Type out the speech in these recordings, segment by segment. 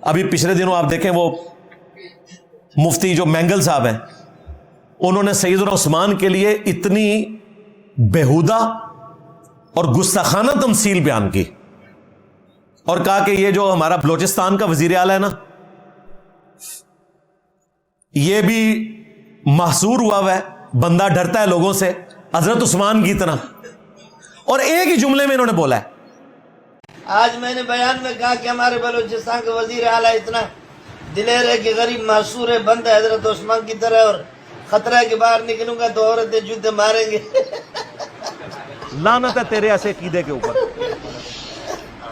ابھی پچھلے دنوں آپ دیکھیں وہ مفتی جو مینگل صاحب ہیں, انہوں نے سیدنا عثمان کے لیے اتنی بےہودہ اور گستاخانہ تمثیل بیان کی اور کہا کہ یہ جو ہمارا بلوچستان کا وزیر اعلیٰ ہے نا, یہ بھی محصور ہوا ہے, بندہ ڈرتا ہے لوگوں سے حضرت عثمان کی طرح. اور ایک ہی جملے میں انہوں نے بولا ہے, آج میں نے بیان میں کہا کہ ہمارے بلوچستان کا وزیر اعلیٰ اتنا دلیر ہے کہ غریب محصور ہے, بند ہے حضرت عثمان کی طرح, اور خطرہ ہے کہ باہر نکلوں گا تو عورتیں جوتے ماریں گے. لعنت ہے تیرے ایسے عقیدے کے اوپر,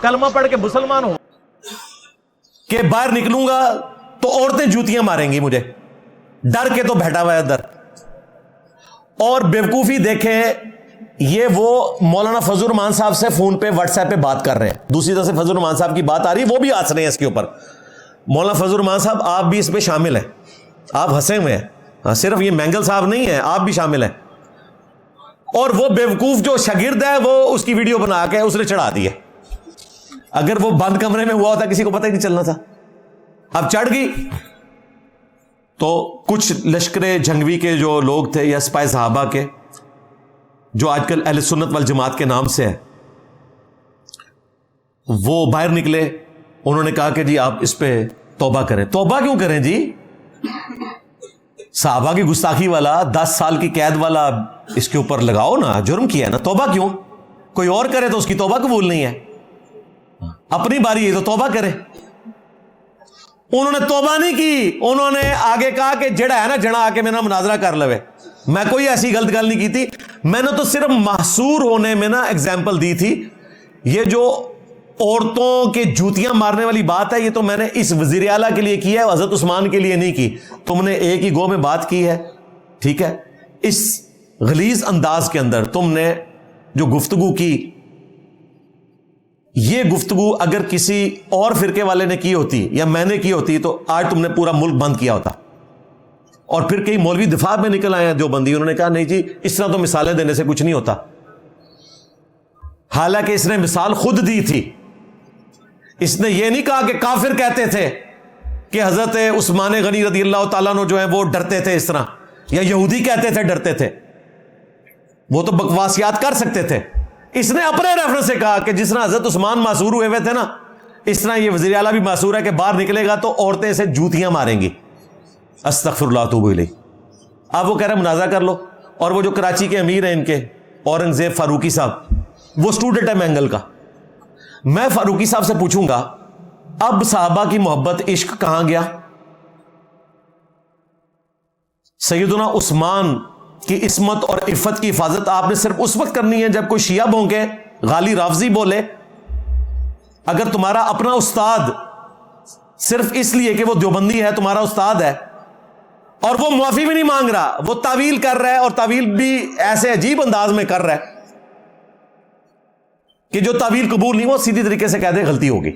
کلمہ پڑھ کے مسلمان ہو کہ باہر نکلوں گا تو عورتیں جوتیاں ماریں گی مجھے, ڈر کے تو بیٹھا ہوا ہے ادھر. اور بیوقوفی دیکھیں, یہ وہ مولانا فضل الرحمان صاحب سے فون پہ واٹس ایپ پہ بات کر رہے ہیں, دوسری طرف سے فضل الرحمان صاحب کی بات آ رہی ہے, وہ بھی ہنس رہے ہیں اس کے اوپر. مولانا فضل الرحمان صاحب آپ بھی اس پہ شامل ہیں, آپ ہنسے ہوئے ہیں, صرف یہ مینگل صاحب نہیں ہیں, آپ بھی شامل ہیں. اور وہ بیوقوف جو شاگرد ہے وہ اس کی ویڈیو بنا کے اس نے چڑھا دی ہے. اگر وہ بند کمرے میں ہوا ہوتا کسی کو پتہ ہی نہیں چلنا تھا. اب چڑھ گئی تو کچھ لشکر جنگوی کے جو لوگ تھے یا سپاہی صحابہ کے, جو آج کل اہل سنت والجماعت کے نام سے ہے, وہ باہر نکلے. انہوں نے کہا کہ جی آپ اس پہ توبہ کریں. توبہ کیوں کریں جی؟ صحابہ کی گستاخی والا 10 سال کی قید والا اس کے اوپر لگاؤ نا, جرم کیا ہے نا, توبہ کیوں؟ کوئی اور کرے تو اس کی توبہ قبول نہیں ہے, اپنی باری ہے تو توبہ کرے. انہوں نے توبہ نہیں کی, انہوں نے آگے کہا کہ جڑا ہے نا جڑا آ کے میرا مناظرہ کر لوے. میں کوئی ایسی غلط گل نہیں کی تھی, میں نے تو صرف محصور ہونے میں نا ایگزامپل دی تھی. یہ جو عورتوں کے جوتیاں مارنے والی بات ہے, یہ تو میں نے اس وزیر اعلیٰ کے لیے کی ہے, حضرت عثمان کے لیے نہیں کی. تم نے ایک ہی گو میں بات کی ہے, ٹھیک ہے. اس غلیظ انداز کے اندر تم نے جو گفتگو کی, یہ گفتگو اگر کسی اور فرقے والے نے کی ہوتی یا میں نے کی ہوتی تو آج تم نے پورا ملک بند کیا ہوتا. اور پھر کئی مولوی دفاع میں نکل آئے ہیں جو بندی, انہوں نے کہا نہیں جی اس طرح تو مثالیں دینے سے کچھ نہیں ہوتا. حالانکہ اس نے مثال خود دی تھی. اس نے یہ نہیں کہا کہ کافر کہتے تھے کہ حضرت عثمان غنی رضی اللہ تعالیٰ عنہ جو ہیں وہ ڈرتے تھے اس طرح, یا یہودی کہتے تھے ڈرتے تھے, وہ تو بکواسیات کر سکتے تھے. اس نے اپنے ریفرنس سے کہا کہ جس طرح حضرت عثمان معصور ہوئے تھے نا, اس طرح یہ وزیر اعلیٰ بھی معصور ہے کہ باہر نکلے گا تو عورتیں اسے جوتیاں ماریں گی. استغفر اللہ توبہ الیہ. اب وہ کہہ رہے ہیں مناظرہ کر لو. اور وہ جو کراچی کے امیر ہیں ان کے, اورنگزیب فاروقی صاحب, وہ اسٹوڈنٹ ہے مینگل کا. میں فاروقی صاحب سے پوچھوں گا اب صحابہ کی محبت عشق کہاں گیا؟ سیدنا عثمان کی عصمت اور عفت کی حفاظت آپ نے صرف اس وقت کرنی ہے جب کوئی شیعہ بھونکے, غالی رافضی بولے. اگر تمہارا اپنا استاد صرف اس لیے کہ وہ دیوبندی ہے, تمہارا استاد ہے, اور وہ معافی بھی نہیں مانگ رہا, وہ تعویل کر رہا ہے, اور تعویل بھی ایسے عجیب انداز میں کر رہا ہے کہ جو تعویل قبول نہیں, وہ سیدھی طریقے سے کہہ دے غلطی ہوگی.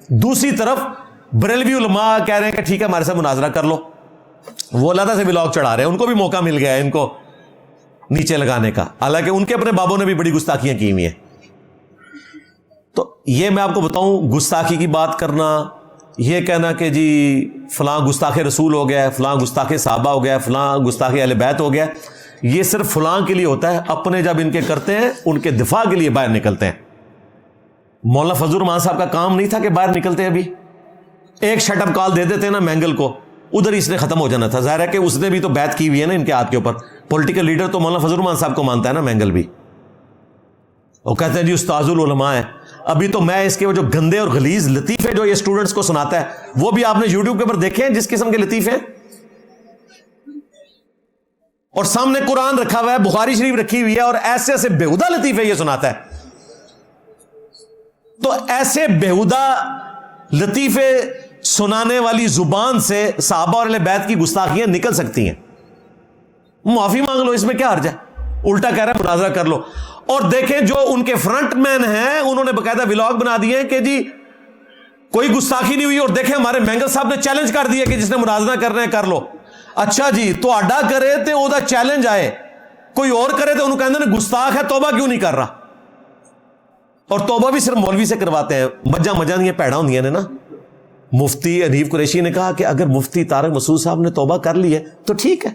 دوسری طرف بریلوی علماء کہہ رہے ہیں کہ ٹھیک ہے ہمارے ساتھ مناظرہ کر لو. وہ علیحدہ سے ولاگ چڑھا رہے ہیں, ان کو بھی موقع مل گیا ہے ان کو نیچے لگانے کا, حالانکہ ان کے اپنے بابوں نے بھی بڑی گستاخیاں کی ہوئی ہیں. تو یہ میں آپ کو بتاؤں, گستاخی کی بات کرنا, یہ کہنا کہ جی فلاں گستاخ رسول ہو گیا ہے, فلاں گستاخ صحابہ ہو گیا ہے, فلاں گستاخ اہل بیت ہو گیا ہے, یہ صرف فلاں کے لیے ہوتا ہے. اپنے جب ان کے کرتے ہیں ان کے دفاع کے لیے باہر نکلتے ہیں. مولانا فضل الرحمان صاحب کا کام نہیں تھا کہ باہر نکلتے ابھی ایک شٹ اپ کال دے دیتے نا مینگل کو, ادھر اس نے ختم ہو جانا تھا. ظاہر ہے کہ اس نے بھی تو بیعت کی ہوئی ہے نا ان کے ہاتھ کے اوپر. پولیٹیکل لیڈر تو مولانا فضل الرحمان صاحب کو مانتا ہے نا مینگل بھی, وہ کہتے ہیں جی استاذ العلماء ہے. ابھی تو میں اس کے وہ جو گندے اور غلیظ لطیفے جو یہ اسٹوڈنٹس کو سناتا ہے, وہ بھی آپ نے یوٹیوب کے اوپر دیکھے ہیں جس قسم کے لطیفے, اور سامنے قرآن رکھا ہوا ہے, بخاری شریف رکھی ہوئی ہے, اور ایسے ایسے بےہودہ لطیفے یہ سناتا ہے. تو ایسے بےہودہ لطیفے سنانے والی زبان سے صحابہ اور اہل بیت کی گستاخیاں نکل سکتی ہیں. معافی مانگ لو, اس میں کیا حرج ہے؟ الٹا کہہ رہا ہے مناظرہ کر لو. اور دیکھیں جو ان کے فرنٹ مین ہیں, انہوں نے باقاعدہ ولاگ بنا دیے ہیں کہ جی کوئی گستاخی نہیں ہوئی, اور دیکھیں ہمارے مینگل صاحب نے چیلنج کر دیا کہ جس نے مناظرہ کرنا ہے کر لو. اچھا جی, تو آڈا کرے تے او دا چیلنج آئے, کوئی اور کرے تو انہوں کہتے ہیں گستاخ ہے, توبہ کیوں نہیں کر رہا؟ اور توبہ بھی صرف مولوی سے کرواتے ہیں. مجھا دیا پیڑا ہوندیاں نے نا, مفتی حنیف قریشی نے کہا کہ اگر مفتی طارق مسعود صاحب نے توبہ کر لی ہے تو ٹھیک ہے،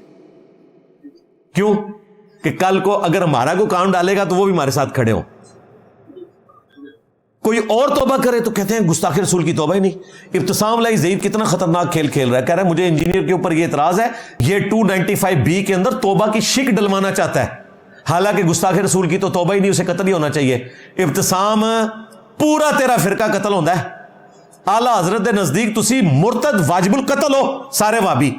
کیوں کہ کل کو اگر ہمارا کو کام ڈالے گا تو وہ بھی ہمارے ساتھ کھڑے ہوں. کوئی اور توبہ کرے تو کہتے ہیں گستاخی رسول کی توبہ ہی نہیں. ابتسام لائی زید کتنا خطرناک کھیل کھیل رہا ہے، کہہ رہا ہے مجھے انجینئر کے اوپر یہ اعتراض ہے، یہ 295B کے اندر توبہ کی شک ڈلوانا چاہتا ہے، حالانکہ گستاخی رسول کی تو توبہ ہی نہیں، اسے قتل ہی ہونا چاہیے. ابتسام پورا تیرا فرقہ قتل ہوتا ہے. اعلیٰ حضرت دے نزدیک تسی مرتد واجب القتل ہو سارے وابی،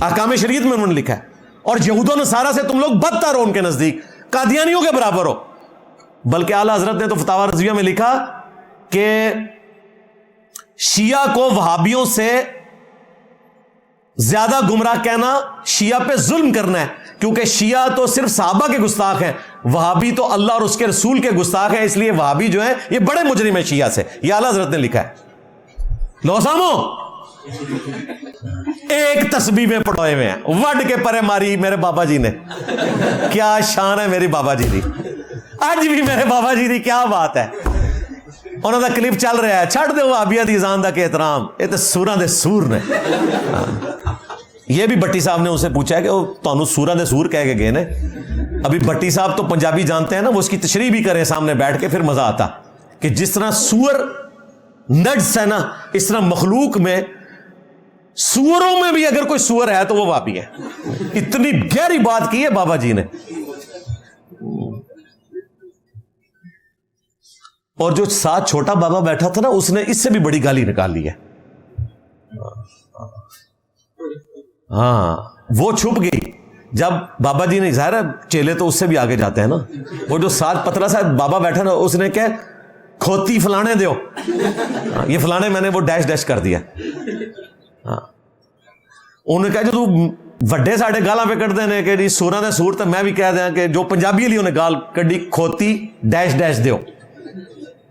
احکام شریعت میں انہوں نے لکھا ہے. اور یہود و نصارہ سے تم لوگ بدتر ہو ان کے نزدیک، قادیانیوں کے برابر ہو. بلکہ اعلیٰ حضرت نے تو فتاوی رضویہ میں لکھا کہ شیعہ کو وہابیوں سے زیادہ گمراہ کہنا شیعہ پہ ظلم کرنا ہے، کیونکہ شیعہ تو صرف صحابہ کے گستاخ ہیں، وہابی تو اللہ اور اس کے رسول کے گستاخ ہیں، اس لیے وہابی جو ہیں یہ بڑے مجرم ہیں شیعہ سے. یہ اعلیٰ حضرت نے لکھا ہے. لو سامو ایک تسبیح میں پڑھوئے ہوئے ہیں، وڈ کے پرے ماری میرے بابا جی نے. کیا شان ہے میری بابا جی دی، اج بھی میرے بابا جی دی کیا بات ہے. انہوں دا کلپ چل رہا ہے، چھڑ دے وہابیہ دی ذات دا کہ احترام، یہ تو سوراں دے سور نے. یہ بھی بٹی صاحب نے اسے پوچھا ہے کہ وہ تانوں سوراں دے سور کہہ کے گئے نے. ابھی بٹی صاحب تو پنجابی جانتے ہیں نا، وہ اس کی تشریح بھی کریں سامنے بیٹھ کے، پھر مزہ آتا کہ جس طرح سور نجس ہے نا، اس طرح مخلوق میں سوروں میں بھی اگر کوئی سور ہے تو وہ وہابی ہے. اتنی گہری بات کی ہے بابا جی نے. اور جو ساتھ چھوٹا بابا بیٹھا تھا نا، اس نے اس سے بھی بڑی گالی نکال لی ہے. ہاں وہ چھپ گئی جب بابا جی نے، ظاہر ہے چیلے تو اس سے بھی آگے جاتے ہیں نا. وہ جو ساتھ پتلا سا بابا بیٹھا نا، اس نے کہ کھوتی فلانے دیو، یہ فلانے میں نے وہ ڈیش ڈیش کر دیا. انہوں نے کہا جو تو وڈے ساڑھے گالاں پہ کٹ دینے کہ جی سوراں دے سور، تو میں بھی کہہ دیا کہ جو پنجابی علی انہیں گال کڈی کھوتی ڈیش ڈیش دیو.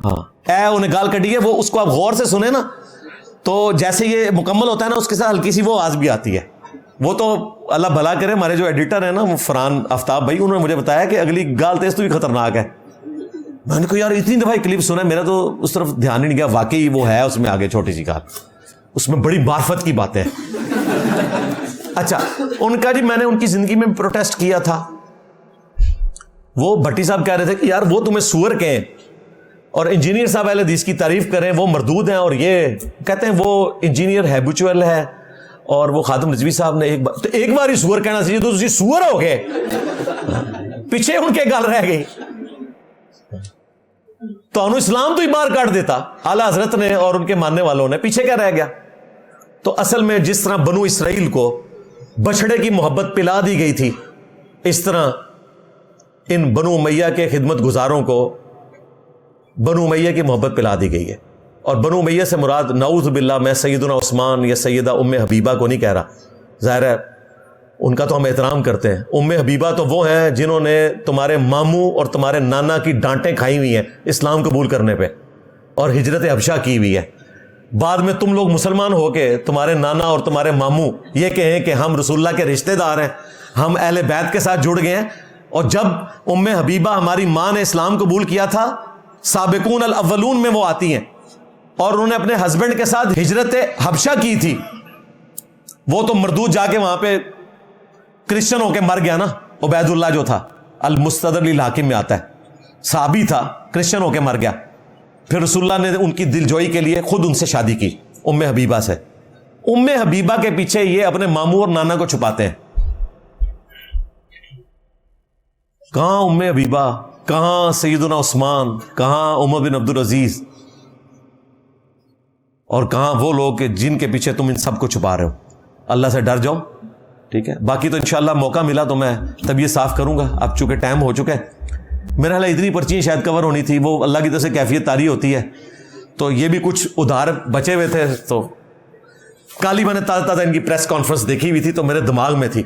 ہاں اے انہیں گال کڈی ہے، وہ اس کو آپ غور سے سنیں نا تو جیسے یہ مکمل ہوتا ہے نا، اس کے ساتھ ہلکی سی وہ آواز بھی آتی ہے. وہ تو اللہ بھلا کرے، ہمارے جو ایڈیٹر ہیں نا وہ فرحان آفتاب بھائی، انہوں نے مجھے بتایا کہ اگلی گال تیز تو بھی خطرناک ہے. میں نے کہا یار اتنی دفعہ کلپ سنا، میرا تو اس طرف دھیان ہی نہیں گیا. واقعی وہ ہے اس میں آگے چھوٹی سی گال، اس میں بڑی معرفت کی باتیں. اچھا ان کا جی میں نے ان کی زندگی میں پروٹیسٹ کیا تھا. وہ بھٹی صاحب کہہ رہے تھے کہ یار وہ تمہیں سور کہیں اور انجینئر صاحب اہل حدیث کی تعریف کریں وہ مردود ہیں، اور یہ کہتے ہیں وہ انجینئر ہیبچول ہے. اور وہ خادم رضوی صاحب نے ایک بار ہی سور کہنا چاہیے، تو تسی سور ہو گئے، پیچھے ان کے گل رہ گئی. تو انہوں اسلام تو ہی باہر کاٹ دیتا اعلیٰ حضرت نے اور ان کے ماننے والوں نے، پیچھے کیا رہ گیا. تو اصل میں جس طرح بنو اسرائیل کو بچھڑے کی محبت پلا دی گئی تھی، اس طرح ان بنو امیہ کے خدمت گزاروں کو بنو امیہ کی محبت پلا دی گئی ہے. اور بنو امیہ سے مراد نعوذ باللہ میں سیدنا عثمان یا سیدہ ام حبیبہ کو نہیں کہہ رہا. ظاہر ہے ان کا تو ہم احترام کرتے ہیں. ام حبیبہ تو وہ ہیں جنہوں نے تمہارے ماموں اور تمہارے نانا کی ڈانٹیں کھائی ہوئی ہیں اسلام قبول کرنے پہ، اور ہجرت حبشہ کی ہوئی ہے. بعد میں تم لوگ مسلمان ہو کے تمہارے نانا اور تمہارے ماموں یہ کہیں کہ ہم رسول اللہ کے رشتہ دار ہیں، ہم اہل بیت کے ساتھ جڑ گئے ہیں. اور جب ام حبیبہ ہماری ماں نے اسلام قبول کیا تھا، سابقون الاولون میں وہ آتی ہیں، اور انہوں نے اپنے ہسبینڈ کے ساتھ ہجرت حبشہ کی تھی. وہ تو مردود جا کے وہاں پہ کرسچن ہو کے مر گیا نا. عبید اللہ جو تھا المستدرک للحاکم میں آتا ہے، صحابی تھا، کرسچن ہو کے مر گیا. پھر رسول اللہ نے ان کی دلجوئی کے لیے خود ان سے شادی کی ام حبیبہ سے. ام حبیبہ کے پیچھے یہ اپنے ماموں اور نانا کو چھپاتے ہیں. کہاں ام حبیبہ، کہاں سیدنا عثمان، کہاں عمر بن عبدالعزیز، اور کہاں وہ لوگ کہ جن کے پیچھے تم ان سب کو چھپا رہے ہو. اللہ سے ڈر جاؤ. ٹھیک ہے، باقی تو انشاءاللہ موقع ملا تو میں طبیعت صاف کروں گا. اب چونکہ ٹائم ہو چکا ہے، میرا حال اتنی پرچیاں شاید کور ہونی تھی، وہ اللہ کی طرف سے کیفیت طاری ہوتی ہے. تو یہ بھی کچھ ادھار بچے ہوئے تھے. تو کل ہی میں نے تازہ ان کی پریس کانفرنس دیکھی ہوئی تھی تو میرے دماغ میں تھی.